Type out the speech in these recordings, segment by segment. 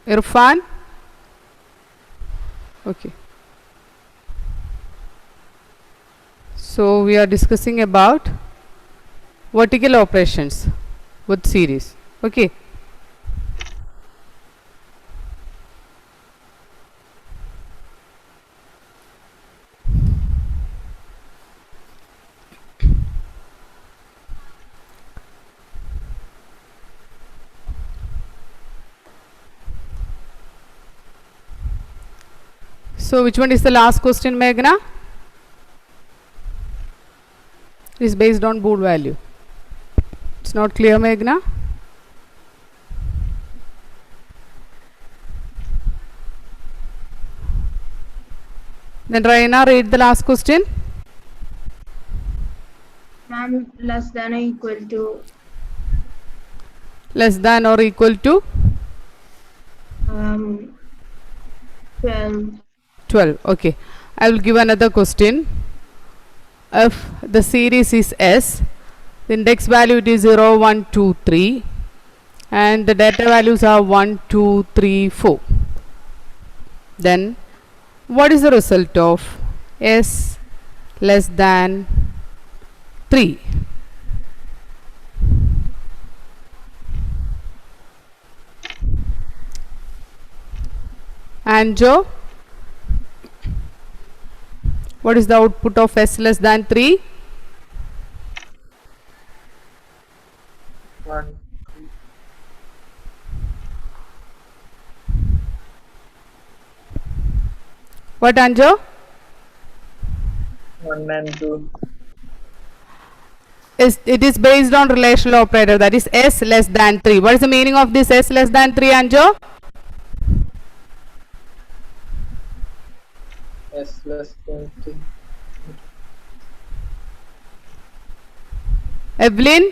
Irfan? Okay. So we are discussing about vertical operations with series. Okay. So which one is the last question, Meghna? It is based on bool value. It's not clear, Meghna? Then Raina, read the last question. Ma'am, less than or equal to Less than or equal to 12. 12. Okay. I will give another question. If the series is S, the index value it is 0, 1, 2, 3 and the data values are 1, 2, 3, 4. Then what is the result of S less than 3? Anjo, what is the output of S less than 3? 1, What, Anjo? 1 and 2. It is based on relational operator, that is S less than 3. What is the meaning of this S less than 3, Anjo? S less than 3. Evelyn?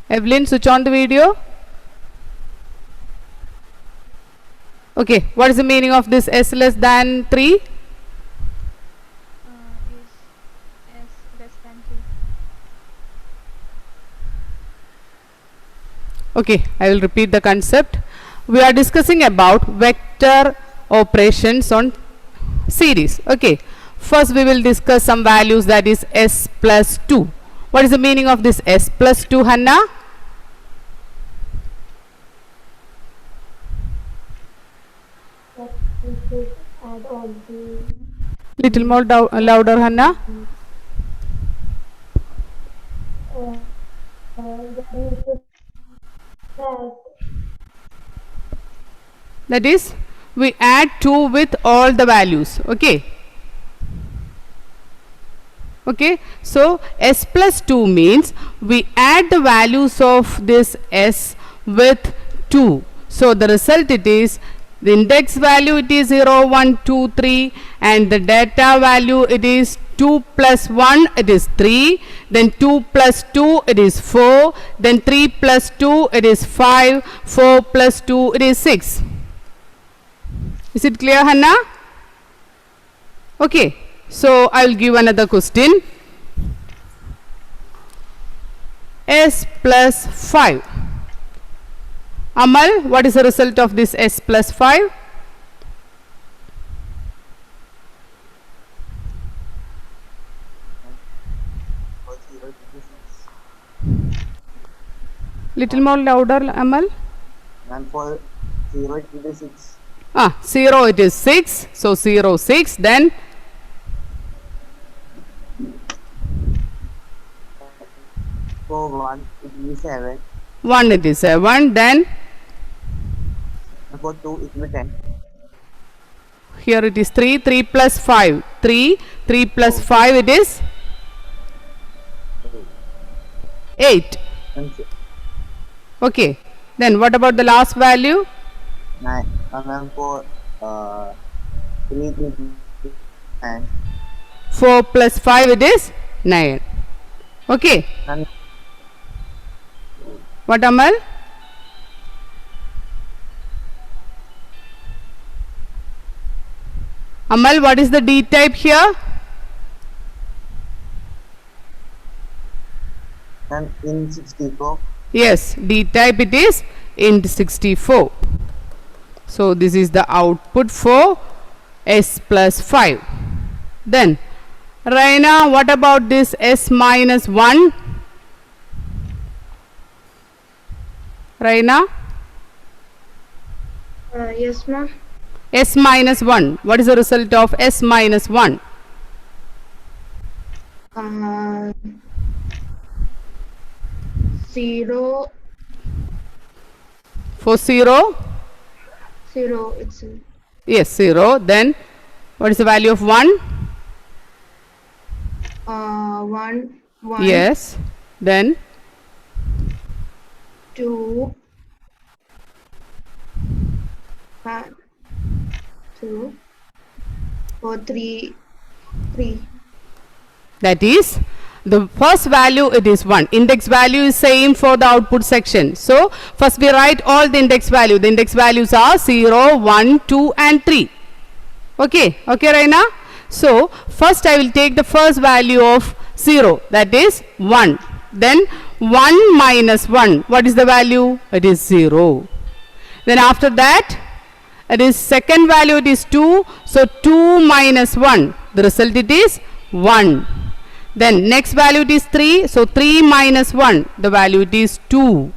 Evelyn, switch on the video. Okay, what is the meaning of this S less than 3? Is S less than 3. Okay, I will repeat the concept. We are discussing about vector operations on series. Okay, first we will discuss some values, that is S plus 2. What is the meaning of this S plus 2, Hanna? Add all the Little more louder, Hanna. That is, we add 2 with all the values. Okay. Okay, so S plus 2 means we add the values of this S with 2. So the result it is, the index value it is 0, 1, 2, 3 and the data value it is 2 plus 1 it is 3, then 2 plus 2 it is 4, then 3 plus 2 it is 5, 4 plus 2 it is 6. Is it clear, Hanna? Okay, so I will give another question. S plus 5. Amal, what is the result of this S plus 5? Little more louder, Amal. And for 0 it will be 6. 0 it is 6. So 0, 6. Then For 1 it will be 7. 1 it is 7. Then And for 2 it will be 10. here it is 3. 3 plus 5. 3. 3 plus 5 it is 8. And Okay. Then what about the last value? 9. And then for 3 it will be 9. 4 plus 5 it is 9. Okay. And What, Amal? Amal, what is the D type here? And in 64, Yes, D type it is int 64. So this is the output for S plus 5. Then Raina, what about this S minus 1? Raina, Yes, ma'am. S minus 1. What is the result of S minus 1? Uh, 0, For 0? 0 itself. Yes, 0. Then what is the value of 1? 1, 1, Yes. Then 2, 2, 4, 3, 3. that is the first value it is 1. Index value is same for the output section. So first we write all the index value. The index values are 0, 1, 2 and 3. Okay, okay Raina. So first I will take the first value of 0, that is 1. Then 1 minus 1, what is the value? It is 0. Then after that it is second value, it is 2. So 2 minus 1, the result it is 1. Then next value it is 3. So 3 minus 1, the value it is 2.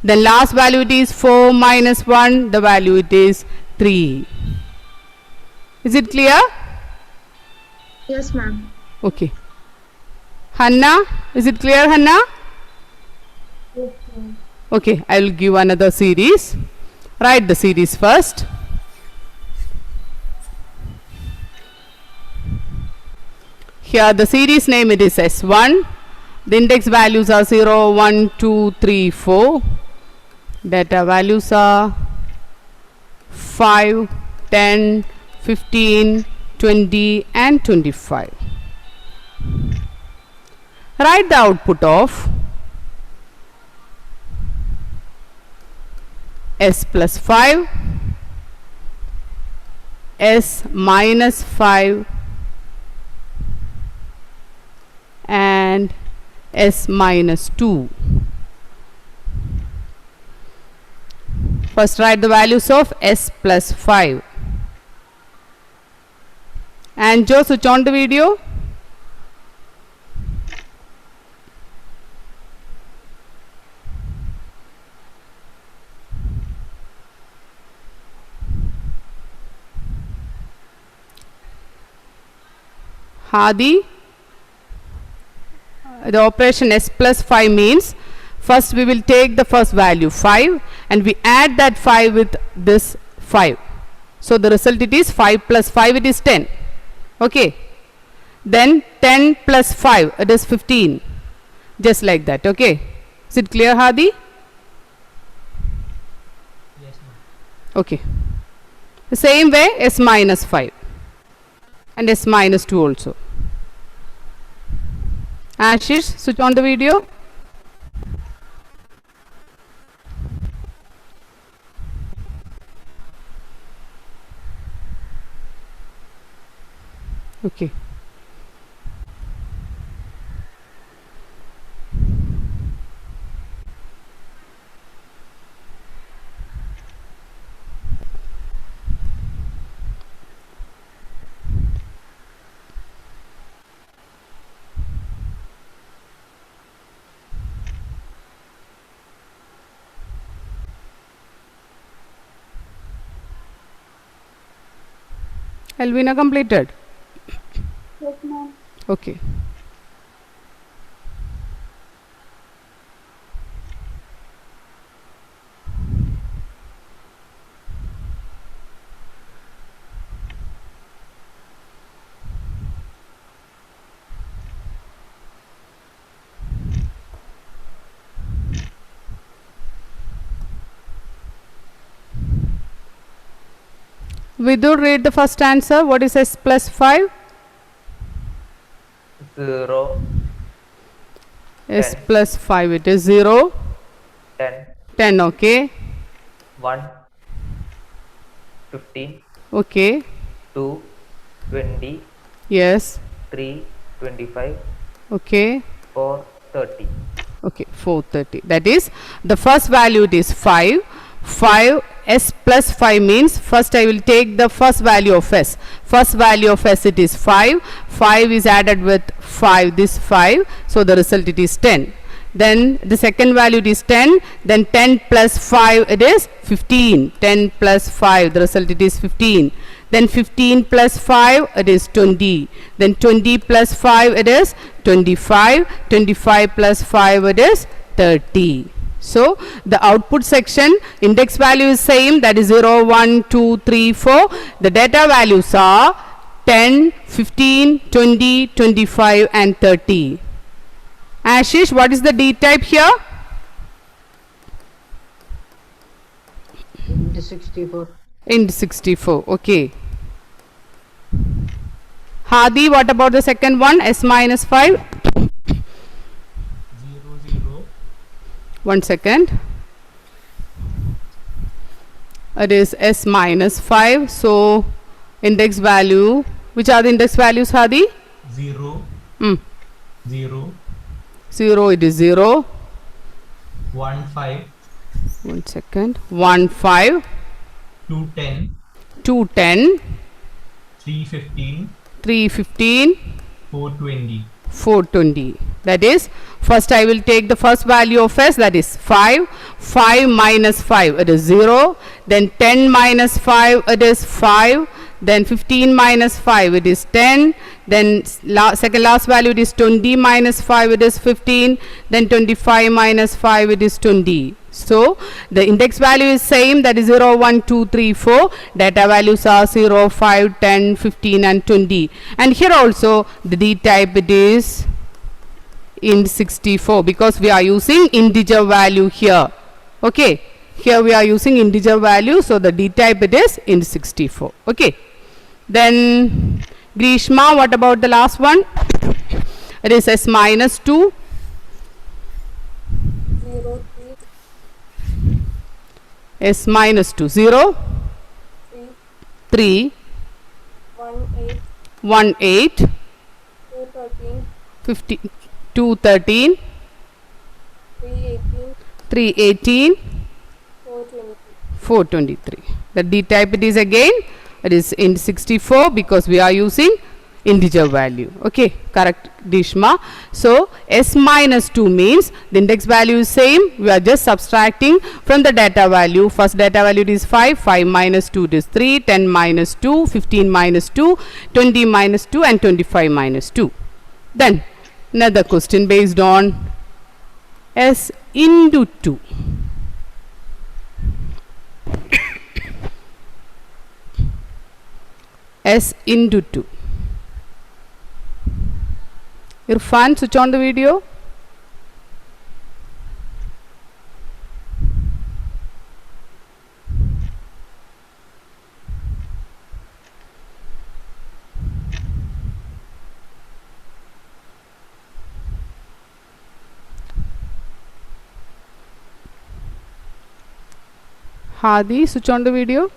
Then last value it is 4 minus 1, the value it is 3. Is it clear? Yes, ma'am. Okay. Hanna, is it clear, Hanna? Yes, ma'am. Okay, I will give another series. Write the series first. Here the series name it is S1. The index values are 0, 1, 2, 3, 4. Data values are 5, 10, 15, 20 and 25. Write the output of S plus 5, S minus 5 and S minus 2. First write the values of S plus 5. And Joe, switch on the video. Hadi, the operation S plus 5 means first we will take the first value 5 and we add that 5 with this 5. So the result it is 5 plus 5 it is 10. Okay. Then 10 plus 5 it is 15. Just like that. Okay. Is it clear, Hadi? Yes, ma'am. Okay. The same way S minus 5 and S minus 2 also. Ashish, switch on the video. Okay. Elvina completed. Yes, ma'am. Okay. Vidur, read the first answer. What is S plus 5? 0, S 10. plus 5 it is 0, 10, 10. Okay. 1, 15, Okay. 2, 20, Yes. 3, 25, Okay. 4, 30. Okay, 430. That is, the first value it is 5. 5 s plus 5 means first I will take the first value of s. First value of s it is 5. 5 is added with 5, this 5. So the result it is 10. Then the second value it is 10. Then 10 plus 5 it is 15. 10 plus 5, the result it is 15. Then 15 plus 5 it is 20. Then 20 plus 5 it is 25. 25 plus 5 it is 30. So the output section index value is same, that is 0, 1, 2, 3, 4. The data values are 10, 15, 20, 25 and 30. Ashish, what is the D type here? Int 64. Int 64. Okay. Hadi, what about the second one? S minus 5. 0, 0. 1 second. It is S minus 5. So index value. Which are the index values, Hadi? 0, 0, 0, it is 0. 1, 5, 1 second. 1, 5. 2, 10, 2, 10. 3, 15, 3, 15. 4, 20. 420. That is, first I will take the first value of s, that is 5. 5 minus 5, it is 0. Then 10 minus 5, it is 5. Then 15 minus 5, it is 10. Then second last value, it is 20 minus 5, it is 15. Then 25 minus 5, it is 20. So the index value is same, that is 0, 1, 2, 3, 4. Data values are 0, 5, 10, 15 and 20. And here also the D type it is int 64 because we are using integer value here. Okay, here we are using integer value, so the D type it is int 64. Okay, then Grishma, what about the last one? It is s minus 2. 0, 3, S minus 2. 0, 3, 1, 8, 1, 8, 2, 13, 50, 2, 13, 3, 18, 3, 18, 4, 20. 423. The D type it is again, it is int 64 because we are using integer value. Okay, correct, Dishma. So s minus 2 means the index value is same, we are just subtracting from the data value. First data value is 5, 5 minus 2 is 3, 10 minus 2, 15 minus 2, 20 minus 2 and 25 minus 2. Then another question based on s into 2. S into 2. Irfan, switch on the video. Hadi, switch on the video.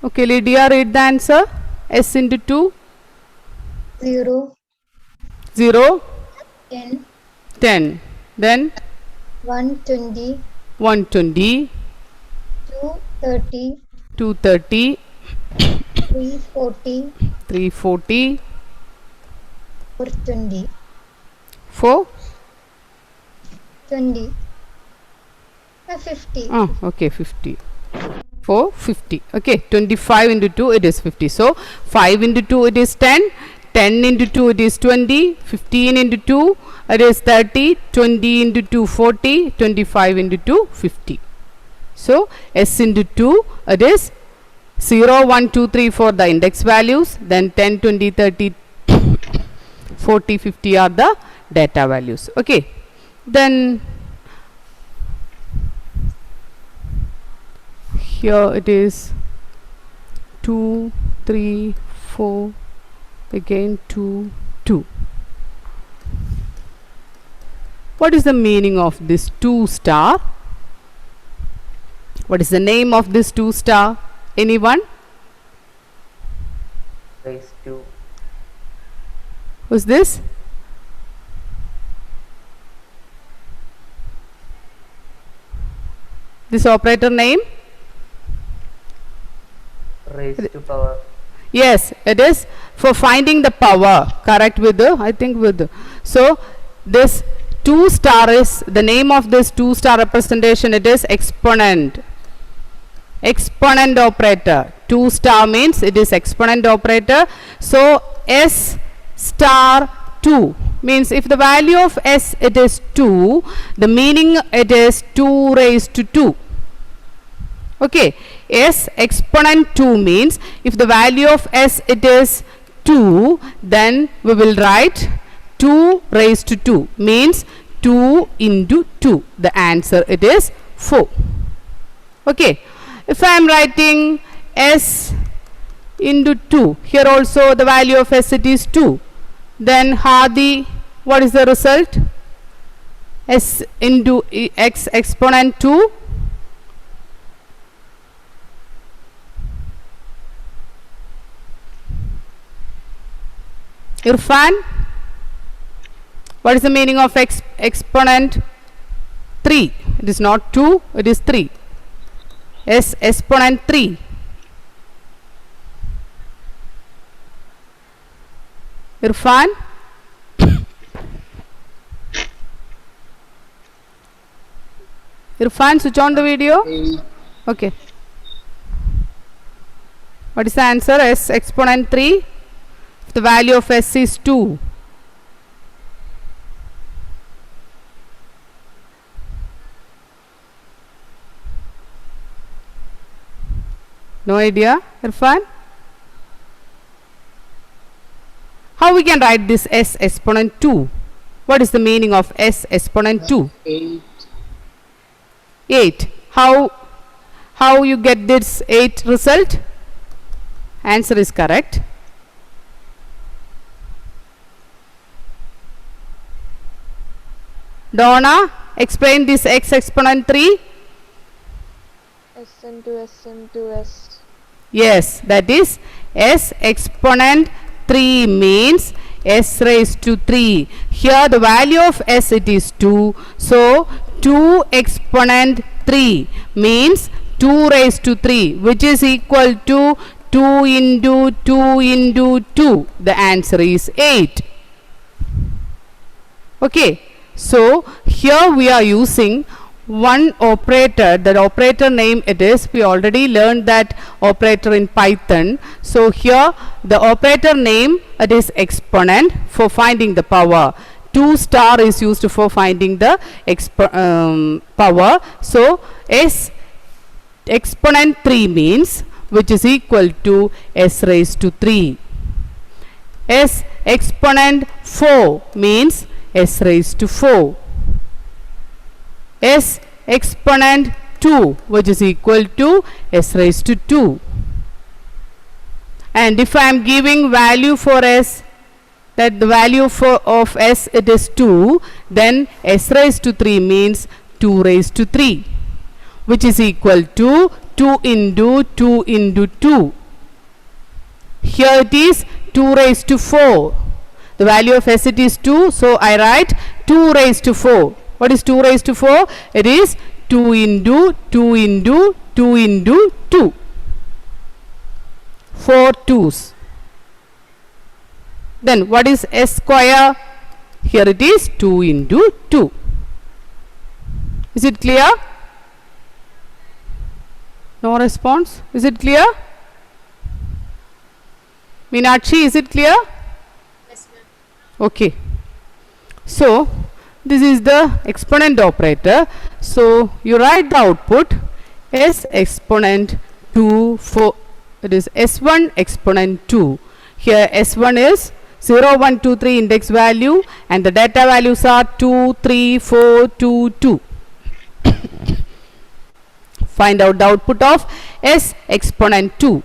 Okay, Lydia, read the answer. S into 2. 0, 0, 10, 10. Then 120, 120, 230, 230, 340, 340, 420, 4. 20, 50. Oh, okay, 50. 4, 50. Okay, 25 into 2, it is 50. So 5 into 2, it is 10. 10 into 2, it is 20. 15 into 2, it is 30. 20 into 2, 40. 25 into 2, 50. So S into 2, it is 0, 1, 2, 3, 4 the index values. Then 10, 20, 30, 40, 50 are the data values. Okay. Then here it is 2, 3, 4, again 2, 2. What is the meaning of this 2 star? What is the name of this 2 star? Anyone? Raise to. Who's this? This operator name? Raise to power. Yes, it is for finding the power. Correct with the, I think with the. So this 2 star is the name of this 2 star representation. It is exponent. Exponent operator. 2 star means it is exponent operator. So S star 2 means if the value of S it is 2, the meaning it is 2 raised to 2. Okay, S exponent 2 means if the value of S it is 2, then we will write 2 raised to 2 means 2 into 2. The answer it is 4. Okay, if I am writing S into 2, here also the value of S it is 2, then Hadi, what is the result? S into X exponent 2. Irfan, what is the meaning of exponent 3? It is not 2, it is 3. S exponent 3. Irfan? Irfan, switch on the video. Okay. What is the answer? S exponent 3. The value of S is 2. No idea, Irfan? How we can write this S exponent 2? What is the meaning of S exponent 2? 8. 8. How you get this 8 result? Answer is correct. Donna, explain this X exponent 3. S into S into S. Yes, that is S exponent 3 means S raised to 3. Here the value of S it is 2. So 2 exponent 3 means 2 raised to 3, which is equal to 2 into 2 into 2. The answer is 8. Okay. So here we are using one operator. The operator name it is, we already learned that operator in Python. So here the operator name it is exponent for finding the power. 2 star is used for finding the power. So S exponent 3 means which is equal to S raised to 3. S exponent 4 means S raised to 4. S exponent 2 which is equal to S raised to 2. And if I am giving value for S, that the value of S it is 2, then S raised to 3 means 2 raised to 3, which is equal to 2 into 2 into 2. Here it is 2 raised to 4. The value of S it is 2, so I write 2 raised to 4. What is 2 raised to 4? It is 2 into 2 into 2 into 2. 4 2's. Then what is S square? Here it is 2 into 2. Is it clear? No response. Is it clear? Meenakshi, is it clear? Okay. So this is the exponent operator. So you write the output S exponent 2 for it is S1 exponent 2. Here S1 is 0 1 2 3 index value and the data values are 2 3 4 2 2. Find out the output of S exponent 2.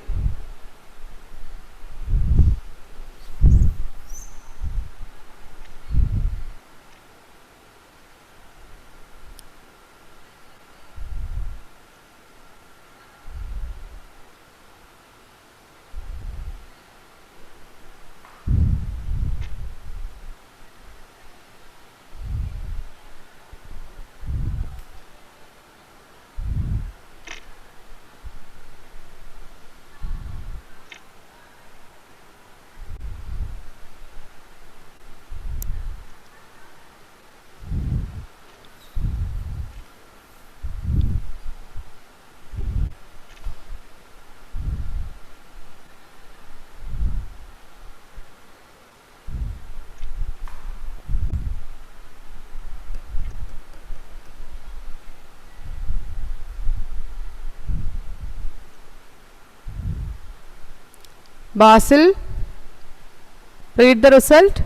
Basil, read the result.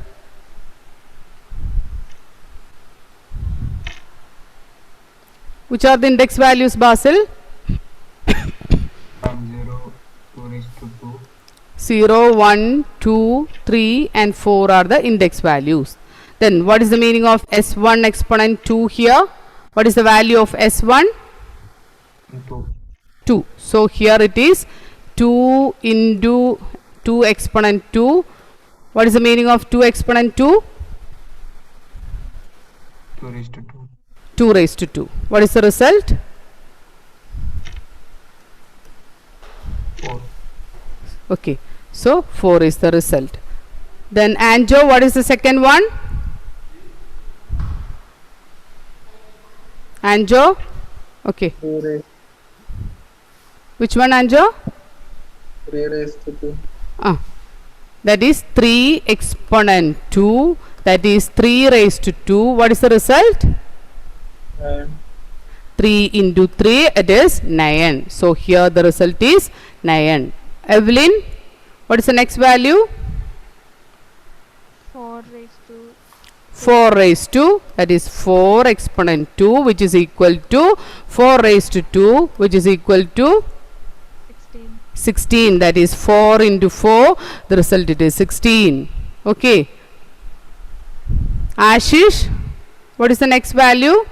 Which are the index values, Basil? 0, 2 raised to 2. 0, 1, 2, 3 and 4 are the index values. Then what is the meaning of S1 exponent 2 here? What is the value of S1? 2. 2. So here it is 2 into 2 exponent 2. What is the meaning of 2 exponent 2? 2 raised to 2. 2 raised to 2. What is the result? 4. Okay. So 4 is the result. Then Anjo, what is the second one? Anjo? Okay. 3 raised, Which one, Anjo? 3 raised to 2. That is 3 exponent 2. That is 3 raised to 2. What is the result? 3 into 3, it is 9. So here the result is 9. Evelyn, what is the next value? 4 raised to 4 raised to, that is 4 exponent 2, which is equal to 4 raised to 2, which is equal to 16. 16. That is 4 into 4, the result it is 16. Okay. Ashish, what is the next value?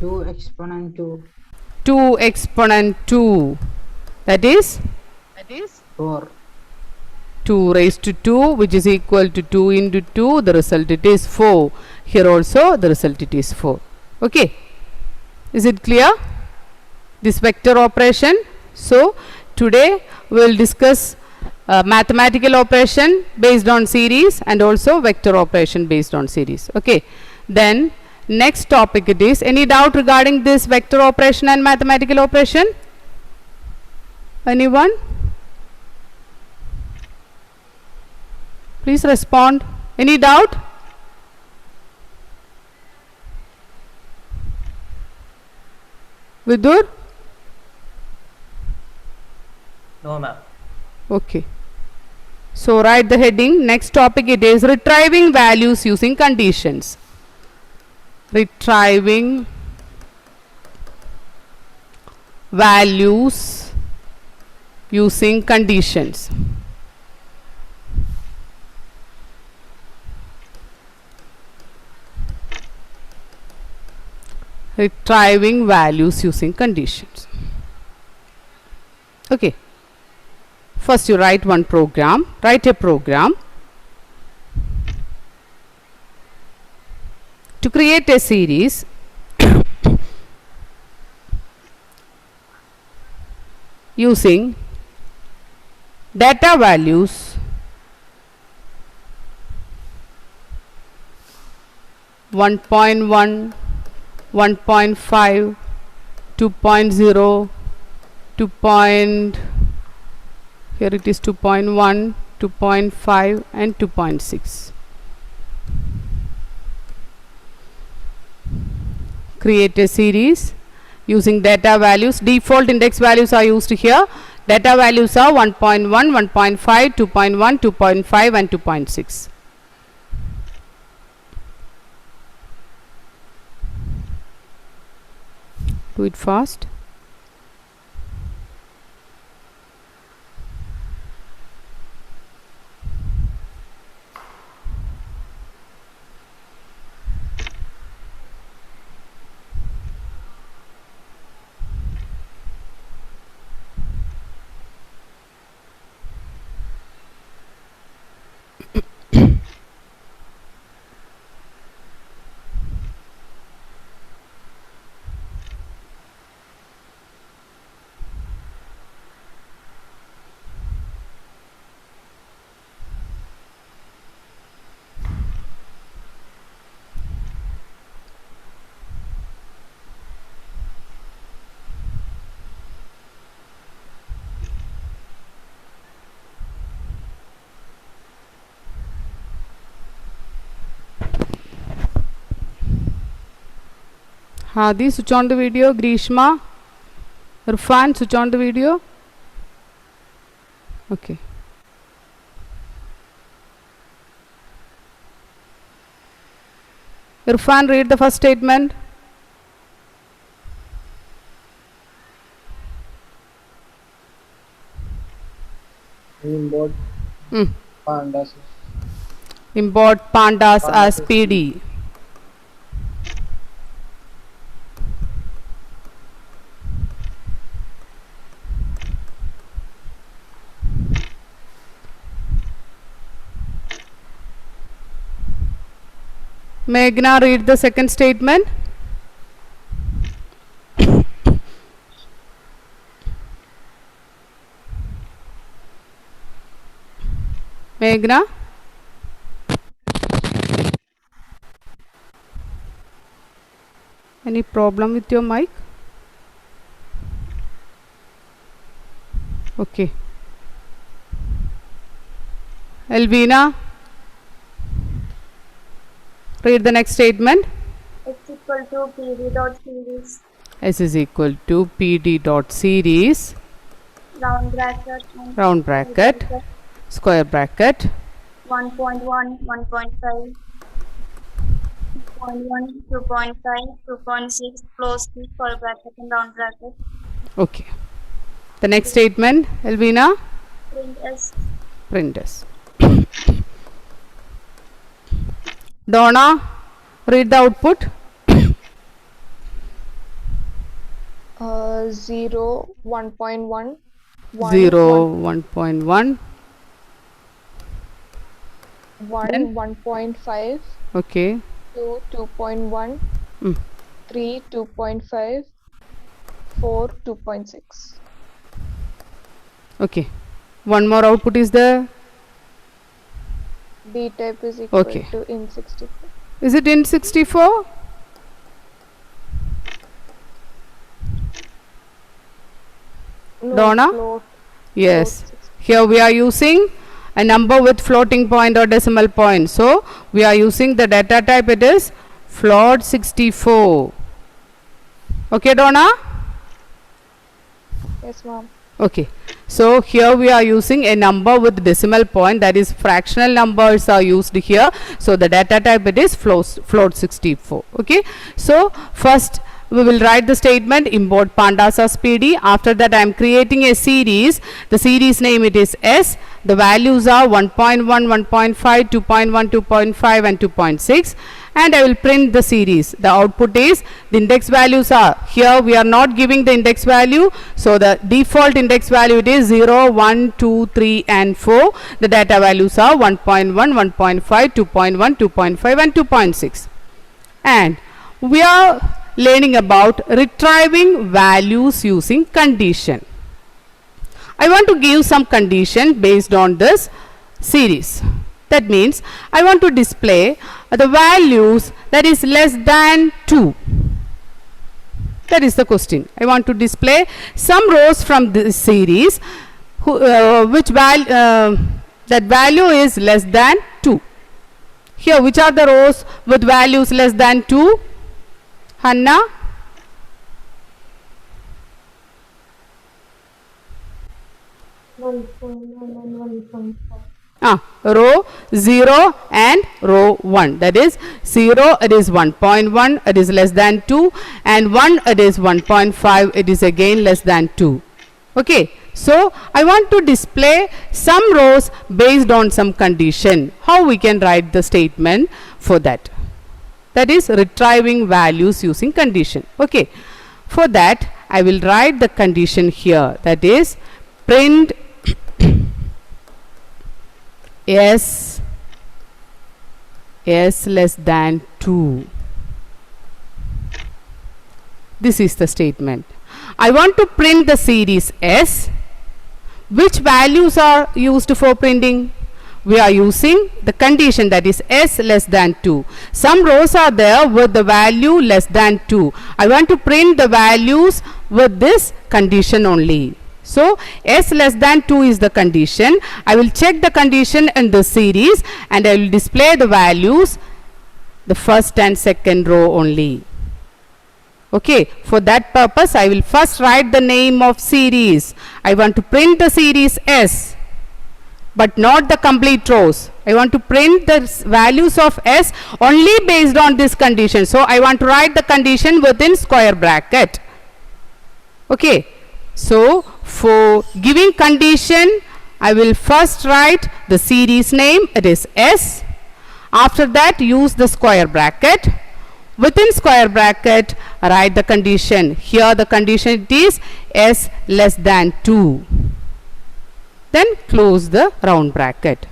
2 exponent 2, 2 exponent 2, that is 4. 2 raised to 2, which is equal to 2 into 2, the result it is 4. Here also the result it is 4. Okay. Is it clear? This vector operation. So today we will discuss mathematical operation based on series and also vector operation based on series. Okay. Then next topic it is, any doubt regarding this vector operation and mathematical operation? Anyone? Please respond. Any doubt? Vidur? No, ma'am. Okay. So write the heading. Next topic it is retrieving values using conditions. Retrieving values using conditions. Retrieving values using conditions. Okay. First you write one program. Write a program to create a series using data values 1.1, 1.5, 2.0, 2. Here it is 2.1, 2.5 and 2.6. Create a series using data values. Default index values are used here. Data values are 1.1, 1.5, 2.1, 2.5 and 2.6. Do it fast. Hadi, switch on the video. Grishma, Irfan, switch on the video. Okay. Irfan, read the first statement. Import Hmm. pandas. Import pandas as PD. Meghna, read the second statement. Meghna. Any problem with your mic? Okay. Elvina, read the next statement. X equal to PD dot series, S is equal to PD dot series, round bracket, and round bracket, square bracket, 1.1, 1.5, 2.1, 2.5, 2.6, close the square bracket and round bracket, okay. The next statement, Elvina, print S, print S. Donna, read the output. 0, 1.1, 0, 1.1, 1, 1.5, okay. 2, 2.1, Mm. 3, 2.5, 4, 2.6. Okay. One more output is there. B type is equal Okay. to in64. Is it in 64? No, Donna? float, Yes. float 64. Here we are using a number with floating point or decimal point. So we are using the data type, it is float 64. Okay, Donna? Yes, ma'am. Okay. So here we are using a number with decimal point, that is fractional numbers are used here. So the data type, it is float 64. Okay. So first we will write the statement import pandas as PD. After that I am creating a series. The series name, it is S. The values are 1.1, 1.5, 2.1, 2.5 and 2.6, and I will print the series. The output is, the index values are, here we are not giving the index value, so the default index value, it is 0, 1, 2, 3 and 4. The data values are 1.1, 1.5, 2.1, 2.5 and 2.6. And we are learning about retrieving values using condition. I want to give some condition based on this series. That means I want to display the values that is less than 2. That is the question. I want to display some rows from this series that value is less than 2. Here, which are the rows with values less than 2? Hanna? Row 0 and row 1, that is 0 it is 1.1, it is less than 2, and 1 it is 1.5, it is again less than 2. Okay, so I want to display some rows based on some condition. How we can write the statement for that? That is retrieving values using condition. Okay, for that I will write the condition here, that is print S less than 2. This is the statement. I want to print the series S. Which values are used for printing? We are using the condition, that is S less than 2. Some rows are there with the value less than 2. I want to print the values with this condition only. So S less than 2 is the condition. I will check the condition in the series and I will display the values, the first and second row only. Okay, for that purpose I will first write the name of series. I want to print the series S. but not the complete rows. I want to print the values of S only based on this condition. So I want to write the condition within square bracket. Okay. So for giving condition, I will first write the series name, it is S. After that, use the square bracket. Within square bracket, write the condition. Here the condition it is S less than 2. Then close the round bracket.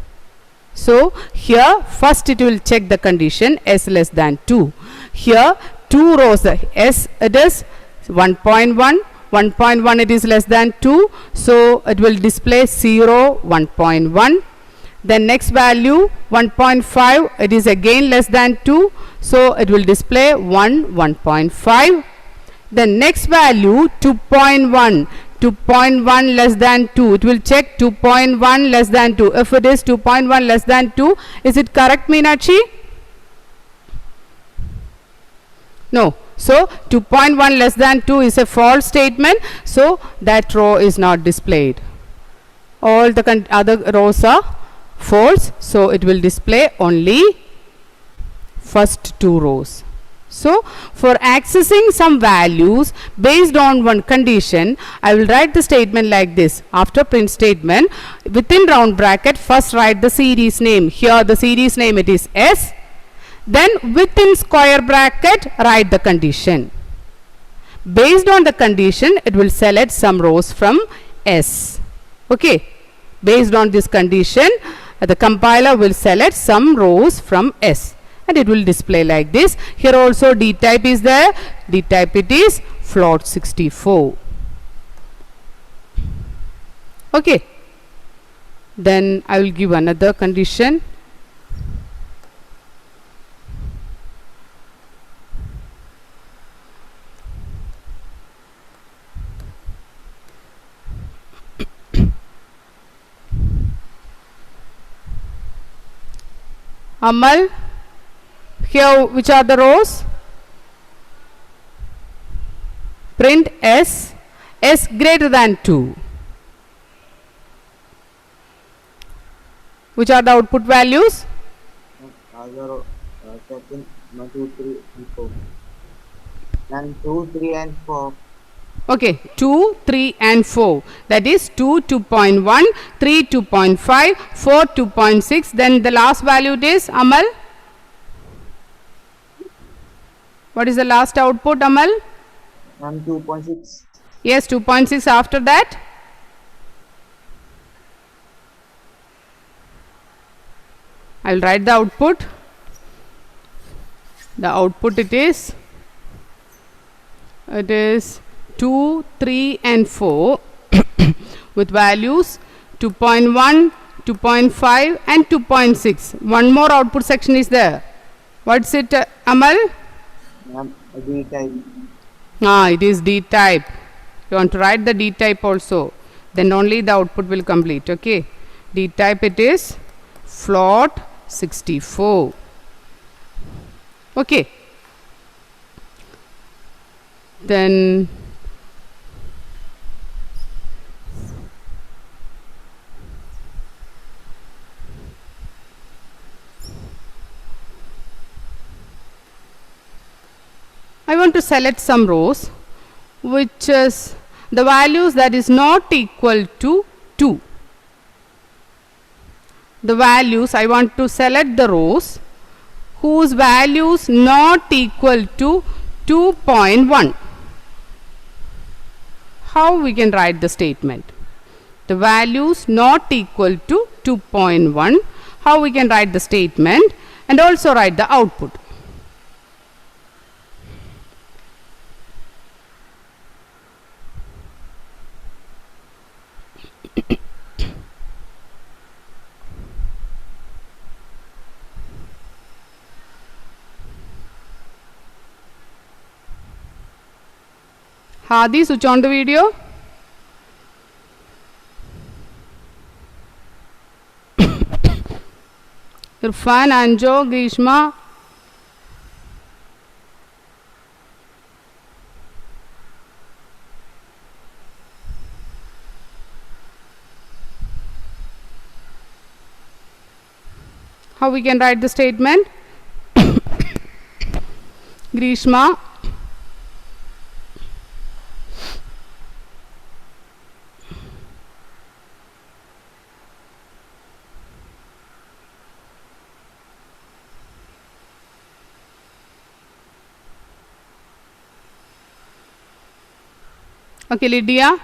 So here first it will check the condition S less than 2. Here 2 rows, S it is 1.1, 1.1 it is less than 2. So it will display 0, 1.1. Then next value 1.5, it is again less than 2. So it will display 1, 1.5. Then next value 2.1. 2.1 less than 2, it will check 2.1 less than 2. If it is 2.1 less than 2, is it correct, Meenakshi? No. So 2.1 less than 2 is a false statement, so that row is not displayed. All the other rows are false, so it will display only first 2 rows. So for accessing some values based on one condition, I will write the statement like this. After print statement, within round bracket, first write the series name. Here the series name it is S. Then within square bracket, write the condition. Based on the condition, it will select some rows from S. Okay. Based on this condition, the compiler will select some rows from S. And it will display like this. Here also D type is there. D type it is float 64. Okay. Then I will give another condition. Amal, here which are the rows? Print S, S greater than 2. Which are the output values? Other second, 1, 2, 3, and 4. And 2, 3, and 4. Okay, 2, 3 and 4. That is 2, 2.1, 3, 2.5, 4, 2.6. Then the last value it is, Amal? What is the last output, Amal? 2.6. Yes, 2.6 after that. I will write the output. The output it is 2, 3 and 4 with values 2.1, 2.5 and 2.6. One more output section is there. What's it, Amal? D type. It is D type. You want to write the D type also. Then only the output will complete. Okay. D type it is float 64. Okay. Then I want to select some rows which is the values that is not equal to 2. The values I want to select the rows whose values not equal to 2.1. How we can write the statement? The values not equal to 2.1. How we can write the statement and also write the output? Hadi, switch on the video. Irfan, Anjo, Grishma. How we can write the statement? Grishma. Okay, Lydia.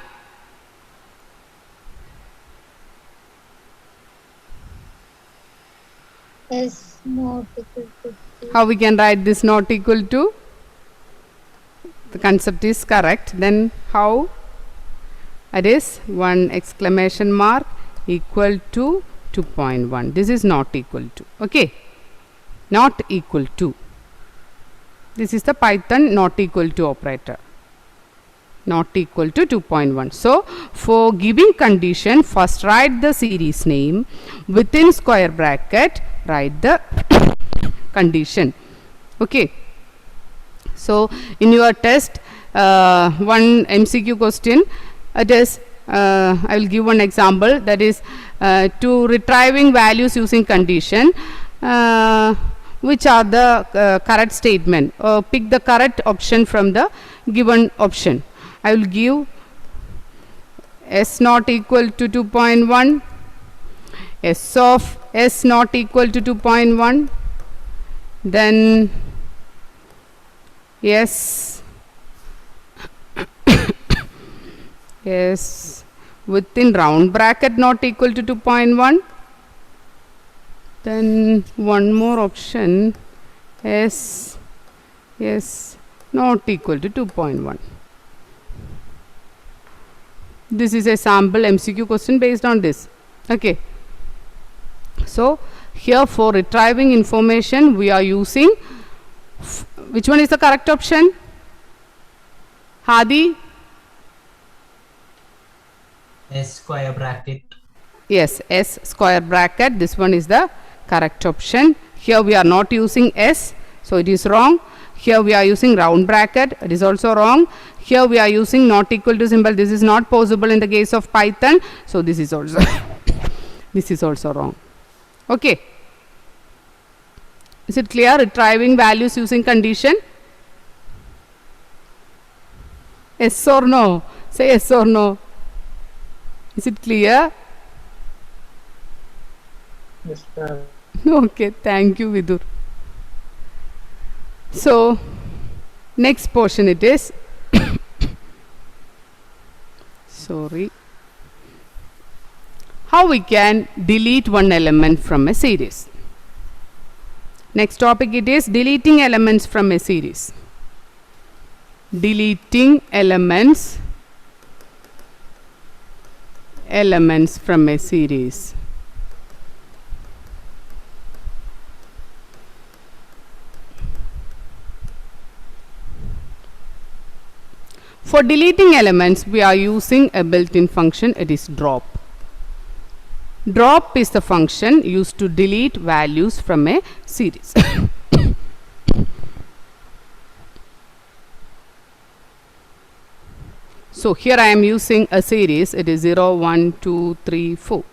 S not equal to 2. How we can write this not equal to? The concept is correct. Then how? It is 1 exclamation mark equal to 2.1. This is not equal to. Okay. Not equal to. This is the Python not equal to operator. Not equal to 2.1. So, for giving condition, first write the series name, within square bracket write the condition. Okay. So, in your test, one MCQ question, it is, I will give one example, that is to retrieving values using condition, which are the correct statement, pick the correct option from the given option. I will give S not equal to 2.1, S of S not equal to 2.1, then S S within round bracket not equal to 2.1, then one more option S not equal to 2.1. This is a sample MCQ question based on this. Okay. So, here for retrieving information we are using, which one is the correct option? Hadi? S square bracket. Yes, S square bracket. This one is the correct option. Here we are not using S, so it is wrong. Here we are using round bracket, it is also wrong. Here we are using not equal to symbol. This is not possible in the case of Python, so this is also this is also wrong. Okay. Is it clear? Retrieving values using condition? Yes or no? Say yes or no. Is it clear? Yes, ma'am. Okay, thank you, Vidur. So, next portion it is sorry, how we can delete one element from a series. Next topic it is deleting elements from a series. Deleting elements from a series. For deleting elements, we are using a built-in function, it is drop. Drop is the function used to delete values from a series. So, here I am using a series, it is 0, 1, 2, 3, 4.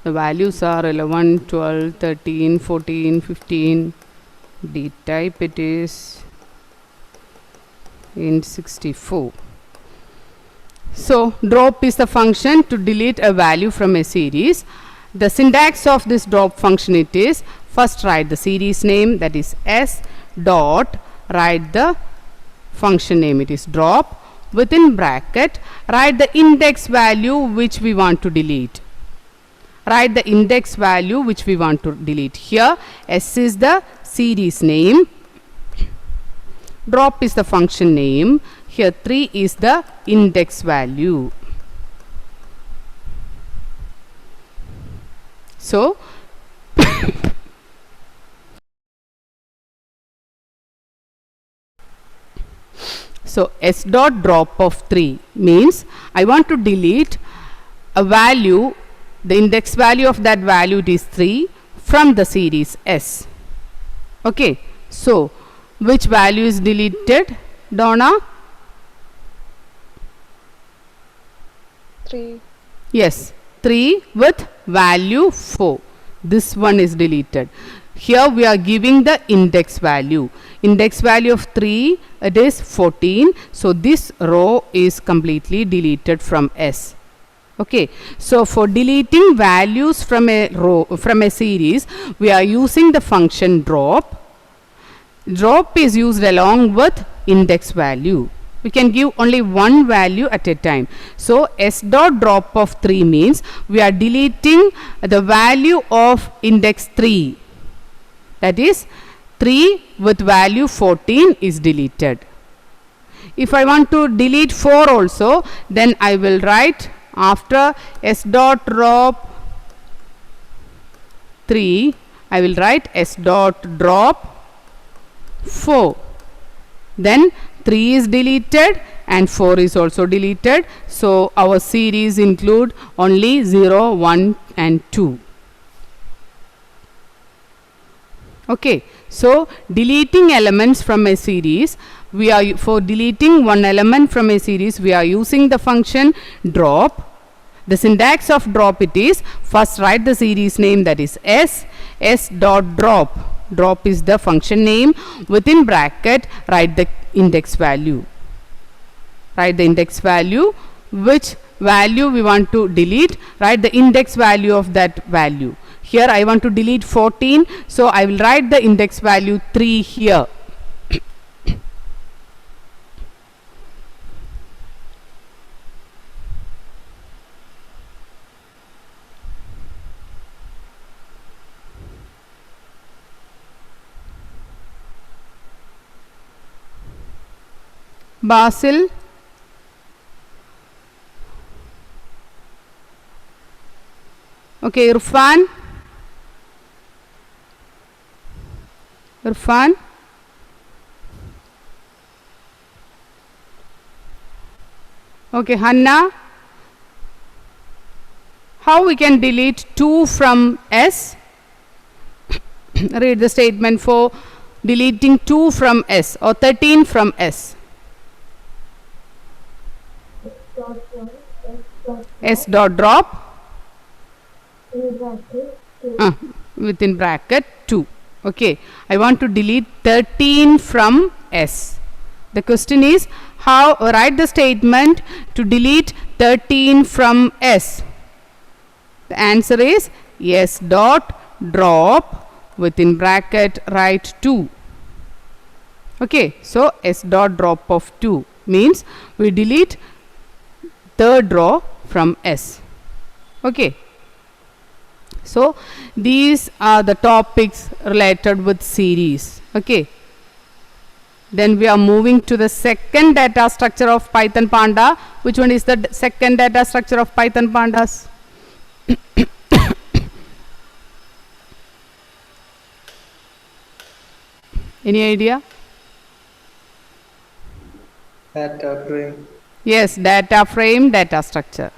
The values are 11, 12, 13, 14, 15. D type it is int 64. So, drop is the function to delete a value from a series. The syntax of this drop function it is, first write the series name, that is S dot, write the function name, it is drop, within bracket write the index value which we want to delete. Write the index value which we want to delete. Here S is the series name, drop is the function name, here 3 is the index value. So, so S dot drop of 3 means I want to delete a value, the index value of that value it is 3 from the series S. Okay. So, which value is deleted, Donna? 3. Yes, 3 with value 4. This one is deleted. Here we are giving the index value. Index value of 3, it is 14. So this row is completely deleted from S. Okay, so for deleting values from a row, from a series, we are using the function drop. Drop is used along with index value. We can give only one value at a time. So S dot drop of 3 means we are deleting the value of index 3. That is 3 with value 14 is deleted. If I want to delete 4 also, then I will write after S dot drop 3, I will write S dot drop 4. Then 3 is deleted and 4 is also deleted. So our series include only 0, 1 and 2. Okay, so deleting elements from a series, we are for deleting one element from a series, we are using the function drop. The syntax of drop it is, first write the series name, that is S dot drop. Drop is the function name. Within bracket write the index value. Write the index value, which value we want to delete, write the index value of that value. Here I want to delete 14, so I will write the index value 3 here. Basil, okay, Irfan, okay, Hanna, how we can delete 2 from S? Read the statement for deleting 2 from S or 13 from S. S dot drop within bracket 2. Okay, I want to delete 13 from S. The question is, how write the statement to delete 13 from S? The answer is S dot drop within bracket write 2. Okay, so S dot drop of 2 means we delete third row from S. Okay, so these are the topics related with series. Okay, then we are moving to the second data structure of Python Panda. Which one is the second data structure of Python Pandas? Any idea? Data frame. Yes, data frame, data structure.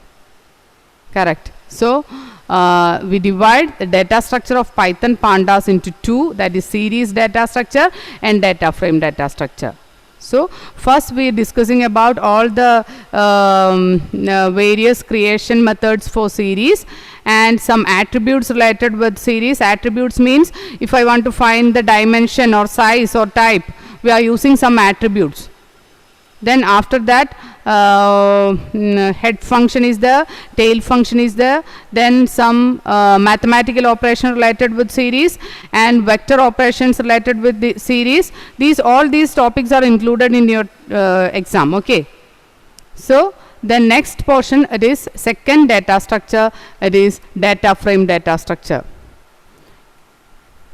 Correct. So we divide the data structure of Python Pandas into two, that is series data structure and data frame data structure. So first we are discussing about all the various creation methods for series and some attributes related with series. Attributes means if I want to find the dimension or size or type, we are using some attributes. Then after that head function is there, tail function is there, then some mathematical operation related with series and vector operations related with the series. All these topics are included in your exam. Okay, so the next portion, it is second data structure, it is data frame data structure.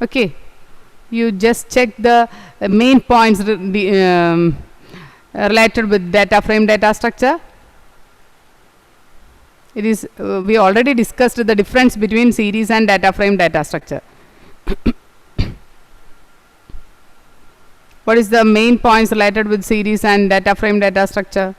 Okay, you just check the main points related with data frame data structure. It is we already discussed the difference between series and data frame data structure. What is the main points related with series and data frame data structure?